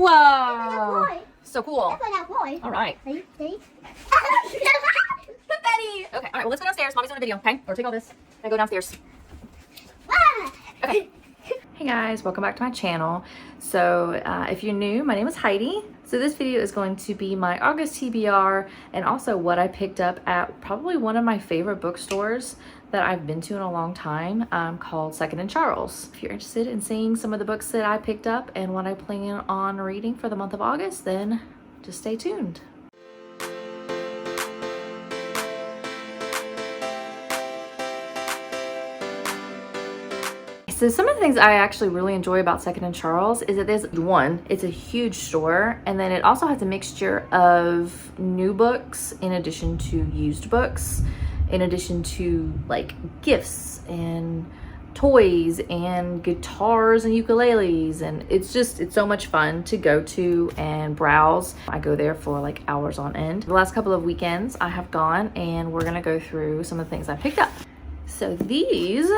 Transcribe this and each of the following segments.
Whoa. So cool. All right. See? Betty. Okay. All right. Well, let's go downstairs. Mommy's on a video. Okay. Or take all this. I go downstairs. Okay. Hey guys, welcome back to my channel. So if you're new, my name is Heidi. So this video is going to be my August TBR and also what I picked up at probably one of my favorite bookstores that I've been to in a long time, called Second and Charles. If you're interested in seeing some of the books that I picked up and what I plan on reading for the month of August, then just stay tuned. So some of the things I actually really enjoy about Second and Charles is that there's one, it's a huge store, and then it also has a mixture of new books in addition to used books, in addition to like gifts and toys and guitars and ukuleles, and it's so much fun to go to and browse. I go there for like hours on end. The last couple of weekends I have gone, and we're gonna go through some of the things I picked up. So these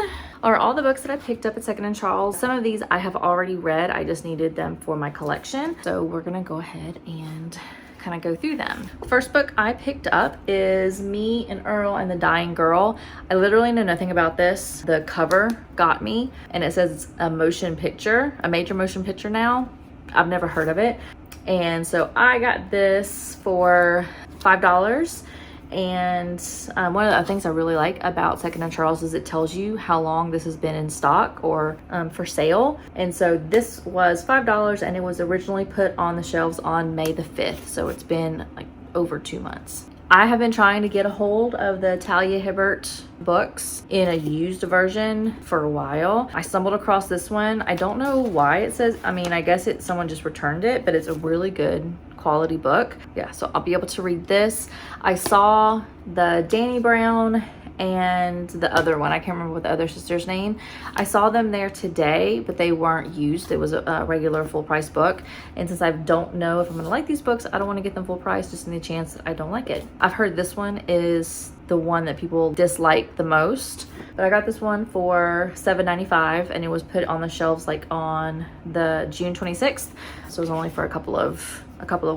are all the books that I picked up at Second and Charles. Some of these I have already read. I just needed them for my collection. So we're gonna go ahead and kind of go through them. First book I picked up is Me and Earl and the Dying Girl. I literally know nothing about this. The cover got me, and it says it's a motion picture, a major motion picture now. I've never heard of it. And so I got this for $5. And one of the things I really like about Second and Charles is it tells you how long this has been in stock or for sale. And so this was $5, and it was originally put on the shelves on May the 5th. So it's been like over 2 months. I have been trying to get a hold of the Talia Hibbert books in a used version for a while. I stumbled across this one. I don't know why it says, I mean, I guess someone just returned it, but it's a really good quality book. Yeah, so I'll be able to read this. I saw the Danny Brown and the other one, I can't remember what the other sister's name. I saw them there today, but they weren't used. It was a regular full price book. And since I don't know if I'm gonna like these books, I don't want to get them full price just in the chance that I don't like it. I've heard this one is the one that people dislike the most, but I got this one for $7.95, and it was put on the shelves like on the June 26th. So it was only for a couple of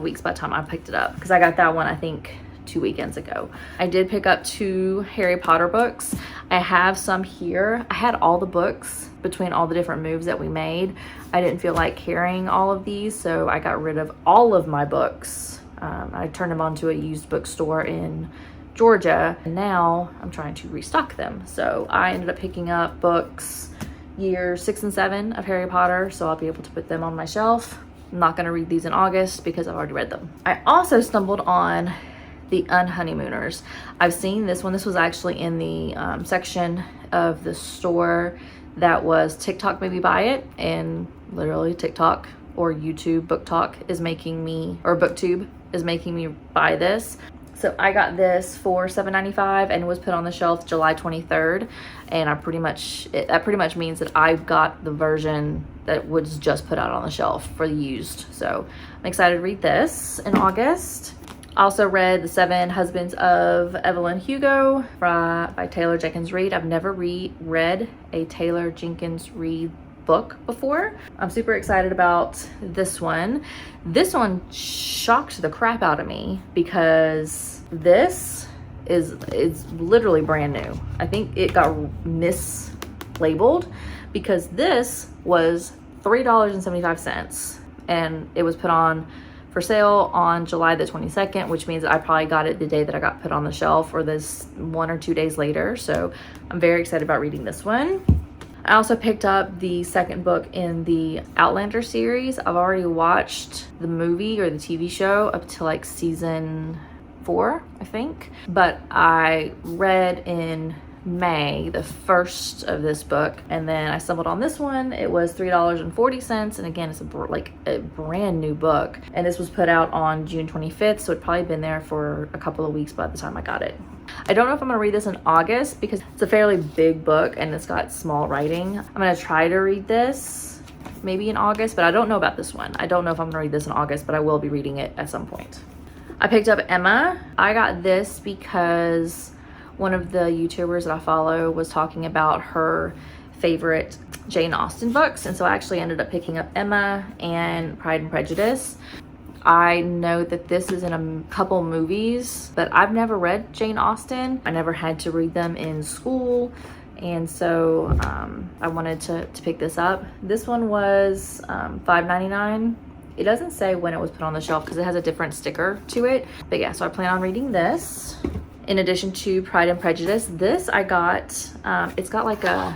weeks by the time I picked it up, because I got that one I think 2 weekends ago. I did pick up 2 Harry Potter books. I have some here. I had all the books between all the different moves that we made. I didn't feel like carrying all of these, so I got rid of all of my books. I turned them onto a used bookstore in Georgia, and now I'm trying to restock them. So I ended up picking up books years 6 and 7 of Harry Potter, so I'll be able to put them on my shelf. I'm not going to read these in August because I've already read them. I also stumbled on The Unhoneymooners. I've seen this one. This was actually in the section of the store that was TikTok Maybe Buy It, and literally TikTok or YouTube Book Talk is making me, or BookTube is making me buy this. So I got this for $7.95, and it was put on the shelf July 23rd, and that pretty much means that I got the version that was just put out on the shelf for the used. So I'm excited to read this in August. I also read The 7 Husbands of Evelyn Hugo by Taylor Jenkins Reid. I've never read a Taylor Jenkins Reid book before. I'm super excited about this one. This one shocked the crap out of me because this is literally brand new. I think it got mislabeled because this was $3.75, and it was put on for sale on July the 22nd, which means I probably got it the day that I got put on the shelf, or this 1 or 2 days later. So I'm very excited about reading this one. I also picked up the second book in the Outlander series. I've already watched the movie or the TV show up to like season 4, I think. But I read in May the first of this book, and then I stumbled on this one. It was $3.40, and again, it's a brand new book, and this was put out on June 25th, so it'd probably been there for a couple of weeks by the time I got it. I don't know if I'm gonna read this in August because it's a fairly big book and it's got small writing. I'm gonna try to read this maybe in August, but I don't know about this one. I don't know if I'm gonna read this in August, but I will be reading it at some point. I picked up Emma. I got this because one of the YouTubers that I follow was talking about her favorite Jane Austen books, and so I actually ended up picking up Emma and Pride and Prejudice. I know that this is in a couple movies, but I've never read Jane Austen. I never had to read them in school, and so I wanted to pick this up. This one was $5.99. It doesn't say when it was put on the shelf because it has a different sticker to it. But yeah, so I plan on reading this. In addition to Pride and Prejudice, this I got, it's got like a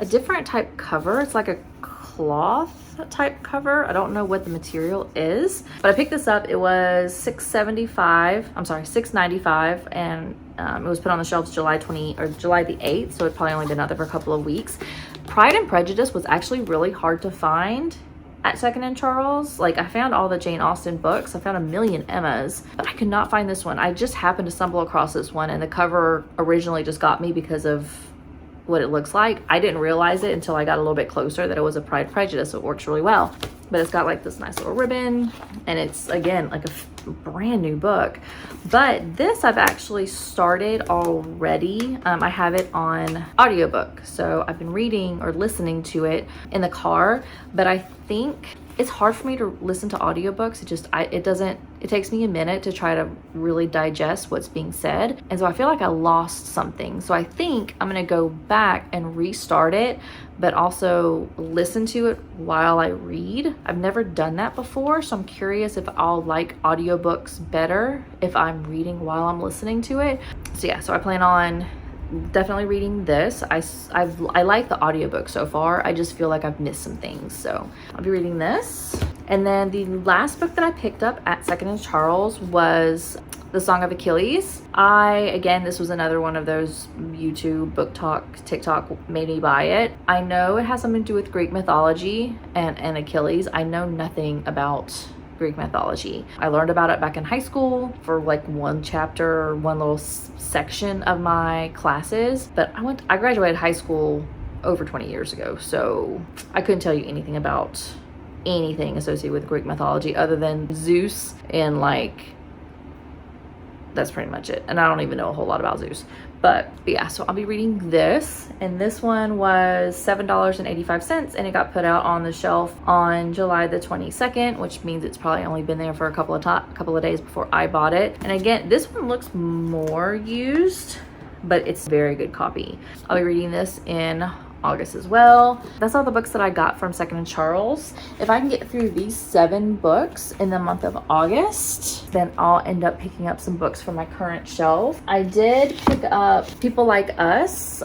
different type cover. It's like a cloth type cover. I don't know what the material is, but I picked this up. It was $6.95, and it was put on the shelves July the 8th, so it's probably only been out there for a couple of weeks. Pride and Prejudice was actually really hard to find at Second and Charles. Like, I found all the Jane Austen books. I found a million Emmas, but I could not find this one. I just happened to stumble across this one, and the cover originally just got me because of what it looks like. I didn't realize it until I got a little bit closer that it was a Pride and Prejudice, so it works really well. But it's got like this nice little ribbon, and it's again like a brand new book. But this I've actually started already. I have it on audiobook, so I've been reading or listening to it in the car, but I think it's hard for me to listen to audiobooks. It takes me a minute to try to really digest what's being said. And so I feel like I lost something. So I think I'm gonna go back and restart it, but also listen to it while I read. I've never done that before, so I'm curious if I'll like audiobooks better if I'm reading while I'm listening to it. So yeah, so I plan on definitely reading this. I like the audiobook so far. I just feel like I've missed some things, so I'll be reading this. And then the last book that I picked up at Second and Charles was The Song of Achilles. Again, this was another one of those YouTube, book talk, TikTok made me buy it. I know it has something to do with Greek mythology and Achilles. I know nothing about Greek mythology. I learned about it back in high school for like one chapter or one little section of my classes, but I graduated high school over 20 years ago, so I couldn't tell you anything about anything associated with Greek mythology other than Zeus, and like that's pretty much it. And I don't even know a whole lot about Zeus. But yeah, so I'll be reading this, and this one was $7.85, and it got put out on the shelf on July the 22nd, which means it's probably only been there for a couple of days before I bought it. And again, this one looks more used, but it's a very good copy. I'll be reading this in August as well. That's all the books that I got from Second and Charles. If I can get through these 7 books in the month of August, then I'll end up picking up some books from my current shelf. I did pick up People Like Us.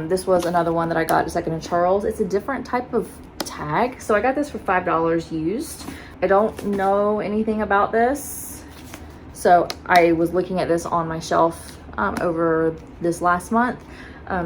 This was another one that I got at Second and Charles. It's a different type of tag, so I got this for $5 used. I don't know anything about this, so I was looking at this on my shelf over this last month.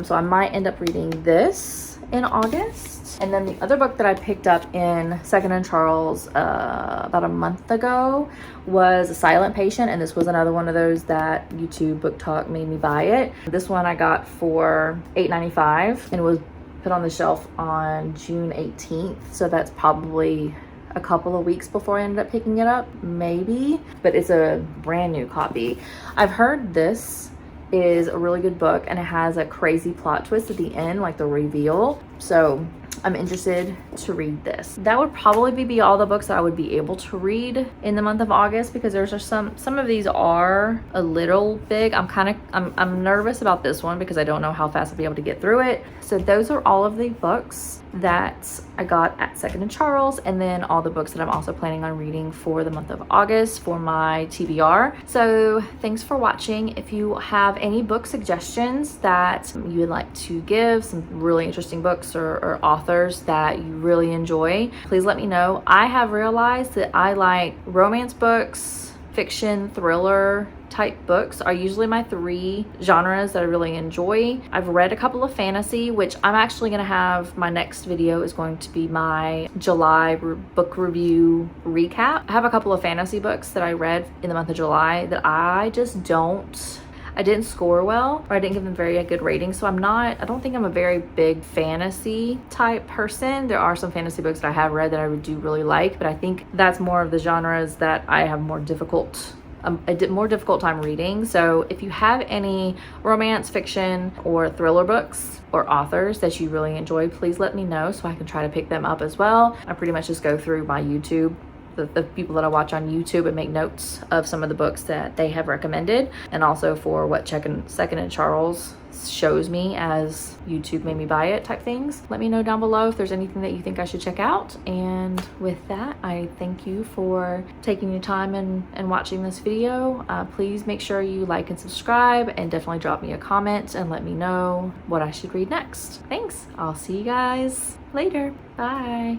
So I might end up reading this in August. And then the other book that I picked up in Second and Charles about a month ago was A Silent Patient, and this was another one of those that YouTube Book Talk made me buy it. This one I got for $8.95, and it was put on the shelf on June 18th, so that's probably a couple of weeks before I ended up picking it up, maybe, but it's a brand new copy. I've heard this is a really good book, and it has a crazy plot twist at the end, like the reveal, so I'm interested to read this. That would probably be all the books that I would be able to read in the month of August, because there's just some of these are a little big. I'm nervous about this one because I don't know how fast I'll be able to get through it. So those are all of the books that I got at Second and Charles, and then all the books that I'm also planning on reading for the month of August for my TBR. So thanks for watching. If you have any book suggestions that you would like to give, some really interesting books or authors that you really enjoy, please let me know. I have realized that I like romance books, fiction, thriller type books are usually my 3 genres that I really enjoy. I've read a couple of fantasy, which I'm actually going to have, my next video is going to be my July book review recap. I have a couple of fantasy books that I read in the month of July that I didn't score well, or I didn't give them very good ratings. So I don't think I'm a very big fantasy type person. There are some fantasy books that I have read that I do really like, but I think that's more of the genres that I have more difficult more difficult time reading. So if you have any romance fiction or thriller books or authors that you really enjoy, please let me know so I can try to pick them up as well. I pretty much just go through my YouTube, the people that I watch on YouTube, and make notes of some of the books that they have recommended, and also for what Second and Charles shows me as YouTube made me buy it type things. Let me know down below if there's anything that you think I should check out. And with that, I thank you for taking your time and watching this video. Please make sure you like and subscribe, and definitely drop me a comment and let me know what I should read next. Thanks. I'll see you guys later. Bye.